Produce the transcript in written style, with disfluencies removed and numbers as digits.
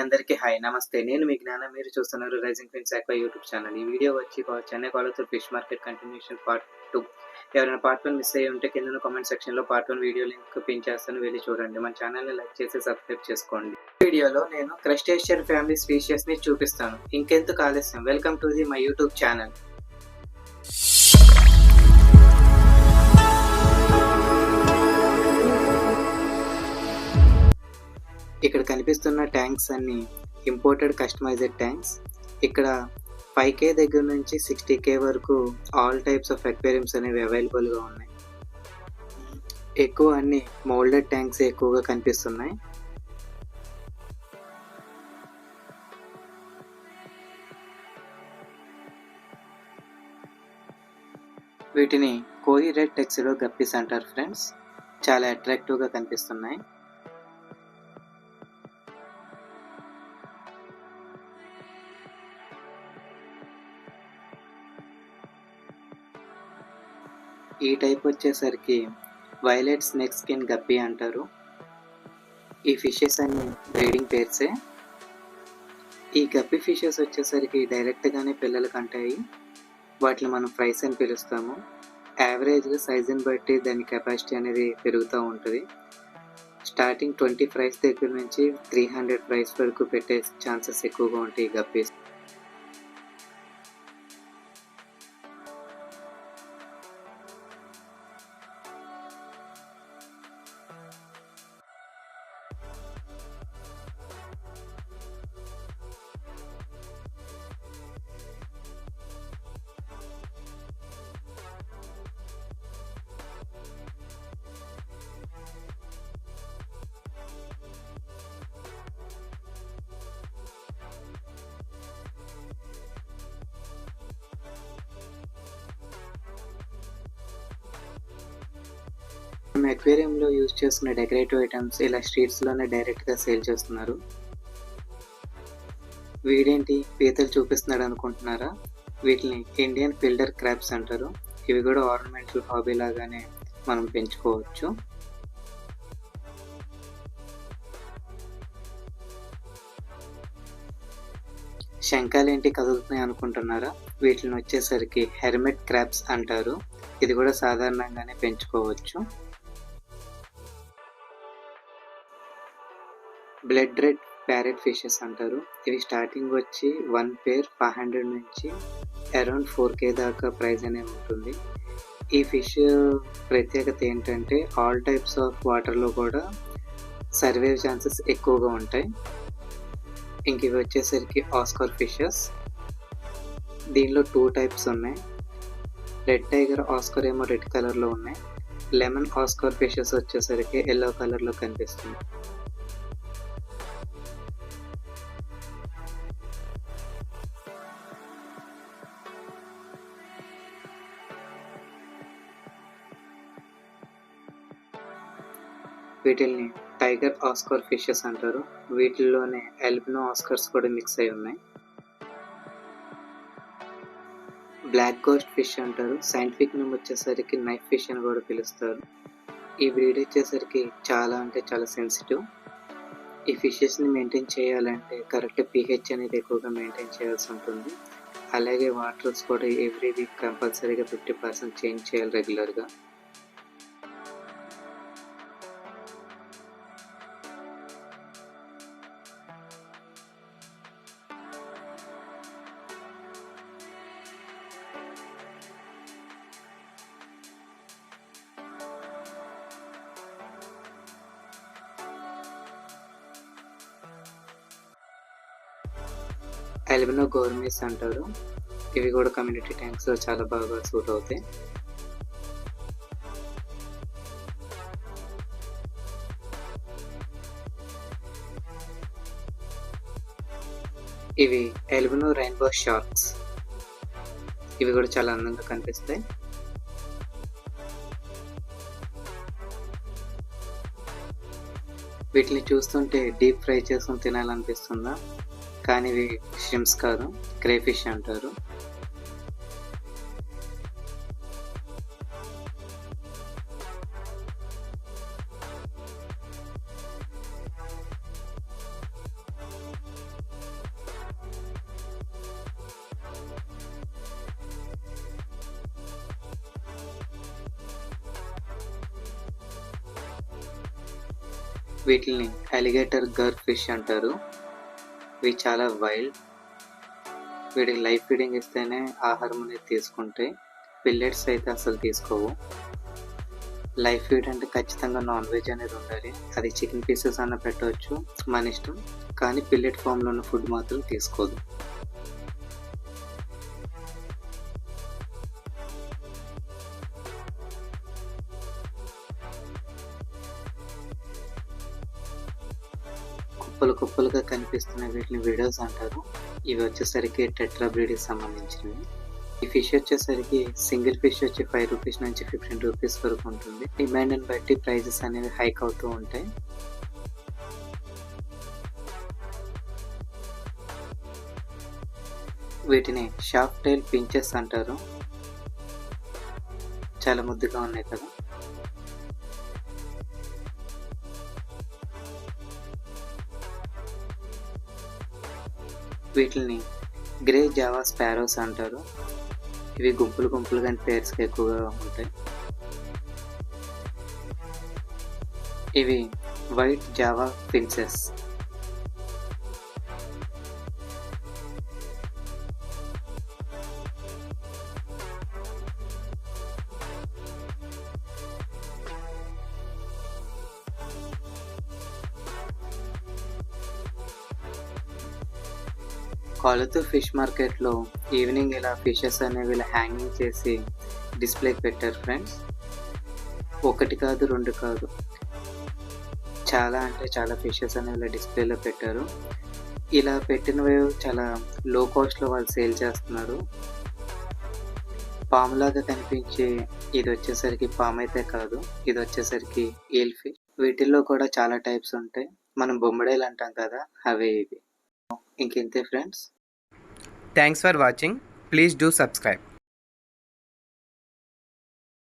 అందరికీ హాయ్ నమస్తే. నేను మీ జ్ఞాన. మీరు చూస్తున్నారు rising fins aqua YouTube channel. ఈ వీడియో వచ్చి Chennai Kolathur fish market continuation part 2. ఎవరైనా పార్ట్ 1 మిస్ అయ్యి ఉంటే కింద కామెంట్ సెక్షన్‌లో పార్ట్ 1 వీడియో లింక్ పిన్ చేస్తాను, వెళ్ళి చూడండి. మన ఛానల్‌ని లైక్ చేసి సబ్స్క్రైబ్ చేసుకోండి. ఈ వీడియోలో నేను క్రస్టేషియన్ ఫ్యామిలీ స్పీషియస్‌ని చూపిస్తాను. ఇంకెందుకు ఆలస్యం, welcome to my YouTube channel. ఇక్కడ కనిపిస్తున్న ట్యాంక్స్ అన్ని ఇంపోర్టెడ్ కస్టమైజ్డ్ ట్యాంక్స్. ఇక్కడ 5K దగ్గర నుంచి 60K వరకు ఆల్ టైప్స్ ఆఫ్ అక్వేరియంస్ అనేవి అవైలబుల్గా ఉన్నాయి. ఎక్కువ అన్ని మోల్డెడ్ ట్యాంక్స్ ఎక్కువగా కనిపిస్తున్నాయి. వీటిని కోయి రెడ్ టెక్సిడో గప్పీస్ అంటారు ఫ్రెండ్స్. చాలా అట్రాక్టివ్గా కనిపిస్తున్నాయి. ఈ టైప్ వచ్చేసరికి వైలెట్ స్నేక్ స్కిన్ గప్పీ అంటారు. ఈ ఫిషెస్ అన్ని బ్రీడింగ్ పేర్సే. ఈ గప్పీ ఫిషెస్ వచ్చేసరికి డైరెక్ట్గానే పిల్లలు కంటాయి. వాటిని మనం ఫ్రైస్ అని పిలుస్తాము. యావరేజ్గా సైజుని బట్టి దాని కెపాసిటీ అనేది పెరుగుతూ ఉంటుంది. స్టార్టింగ్ 20 ఫ్రైస్ దగ్గర నుంచి 300 ఫ్రైస్ వరకు పెట్టే ఛాన్సెస్ ఎక్కువగా ఉంటాయి ఈ గప్పీస్. మనం అక్వేరియంలో యూజ్ చేసుకునే డెకరేటివ్ ఐటమ్స్ ఇలా స్ట్రీట్స్లోనే డైరెక్ట్గా సేల్ చేస్తున్నారు. వీడేంటి పీతలు చూపిస్తున్నాడు అనుకుంటున్నారా? వీటిని ఇండియన్ ఫిల్టర్ క్రాబ్స్ అంటారు. ఇవి కూడా ఆర్నమెంటల్ హాబీ లాగానే మనం పెంచుకోవచ్చు. శంఖాలేంటి కదులుతున్నాయి అనుకుంటున్నారా? వీటిని వచ్చేసరికి హెర్మెట్ క్రాబ్స్ అంటారు. ఇది కూడా సాధారణంగానే పెంచుకోవచ్చు. బ్లడ్ రెడ్ ప్యారెట్ ఫిషెస్ అంటారు. ఇవి స్టార్టింగ్ వచ్చి 1 పేర్ 500 నుంచి అరౌండ్ 4K దాకా ప్రైస్ అనేది ఉంటుంది. ఈ ఫిష్ ప్రత్యేకత ఏంటంటే ఆల్ టైప్స్ ఆఫ్ వాటర్లో కూడా సర్వైవ్ ఛాన్సెస్ ఎక్కువగా ఉంటాయి. ఇంక ఇవి వచ్చేసరికి ఆస్కార్ ఫిషెస్. దీనిలో 2 టైప్స్ ఉన్నాయి. రెడ్ టైగర్ ఆస్కార్ ఏమో రెడ్ కలర్లో ఉన్నాయి. లెమన్ ఆస్కార్ ఫిషెస్ వచ్చేసరికి ఎల్లో కలర్లో కనిపిస్తుంది. వీటిల్ని టైగర్ ఆస్కార్ ఫిషెస్ అంటారు. వీటిల్లోనే ఎల్బినో ఆస్కర్స్ కూడా మిక్స్ అయి ఉన్నాయి. బ్లాక్ గోస్ట్ ఫిష్ అంటారు. సైంటిఫిక్ నేమ్ వచ్చేసరికి నైఫ్ ఫిష్ అని కూడా పిలుస్తారు. ఈ బ్రీడ్ వచ్చేసరికి చాలా అంటే చాలా సెన్సిటివ్. ఈ ఫిషెస్ని మెయింటైన్ చేయాలంటే కరెక్ట్ pH అనేది ఎక్కువగా మెయింటైన్ చేయాల్సి ఉంటుంది. అలాగే వాటర్స్ కూడా ఎవ్రీ వీక్ కంపల్సరీగా 50% చేంజ్ చేయాలి రెగ్యులర్గా. అల్బినో గోర్మిస్ అంటారు. ఇవి కూడా కమ్యూనిటీ ట్యాంక్స్లో చాలా బాగా సూట్ అవుతాయి. ఇవి అల్బినో రెయిన్బో షార్క్స్. ఇవి కూడా చాలా అందంగా కనిపిస్తాయి. వీటిని చూస్తుంటే డీప్ ఫ్రై చేసుకుని తినాలనిపిస్తుందా? కానీ ఇవి షిమ్స్ కాదు, క్రేఫిష్ అంటారు. వీటిని అలిగేటర్ గర్ ఫిష్ అంటారు. ఇవి చాలా వైల్డ్. వీటికి లైవ్ ఫీడింగ్ ఇస్తేనే ఆహారం అనేది తీసుకుంటాయి. పిల్లెట్స్ అయితే అసలు తీసుకోవు. లైవ్ ఫీడ్ అంటే ఖచ్చితంగా నాన్ వెజ్ అనేది ఉండాలి. అది చికెన్ పీసెస్ అన్న పెట్టవచ్చు, మన ఇష్టం. కానీ పిల్లెట్ ఫామ్లో ఉన్న ఫుడ్ మాత్రం తీసుకోదు. కుప్పలు కుప్పలుగా కనిపిస్తున్న వీటిని విడోస్ అంటారు. ఇవి వచ్చేసరికి టెట్రా బ్రీడ్కి సంబంధించినవి. ఈ ఫిష్ వచ్చేసరికి సింగిల్ ఫిష్ వచ్చి 5 రూపీస్ నుంచి 15 రూపీస్ వరకు ఉంటుంది. డిమాండ్ని బట్టి ప్రైజెస్ అనేవి హైక్ అవుతూ ఉంటాయి. వీటిని షార్ప్ టైల్ పించెస్ అంటారు. చాలా ముద్దుగా ఉన్నాయి కదా. వీటిని గ్రే జావా స్పారోస్ అంటారు. ఇవి గుంపులు గుంపులుగా పేర్స్కి ఎక్కువగా ఉంటాయి. ఇవి వైట్ జావా ఫిన్సెస్. కొలతూర్ ఫిష్ మార్కెట్లో ఈవినింగ్ ఇలా ఫిషెస్ అనేవి ఇలా హ్యాంగింగ్ చేసి డిస్ప్లేకి పెట్టారు ఫ్రెండ్స్. ఒకటి కాదు, రెండు కాదు, చాలా అంటే చాలా ఫిషెస్ అనేవి ఇలా డిస్ప్లేలో పెట్టారు. ఇలా పెట్టినవి చాలా లో కాస్ట్లో వాళ్ళు సేల్ చేస్తున్నారు. పాములాగా కనిపించే ఇది వచ్చేసరికి పాము అయితే కాదు, ఇది వచ్చేసరికి ఈల్ ఫిష్. వీటిల్లో కూడా చాలా టైప్స్ ఉంటాయి. మనం బొమ్మడేలు అంటాం కదా, అవే ఇవి. ఇంకెంతే friends. Thanks for watching. Please do subscribe.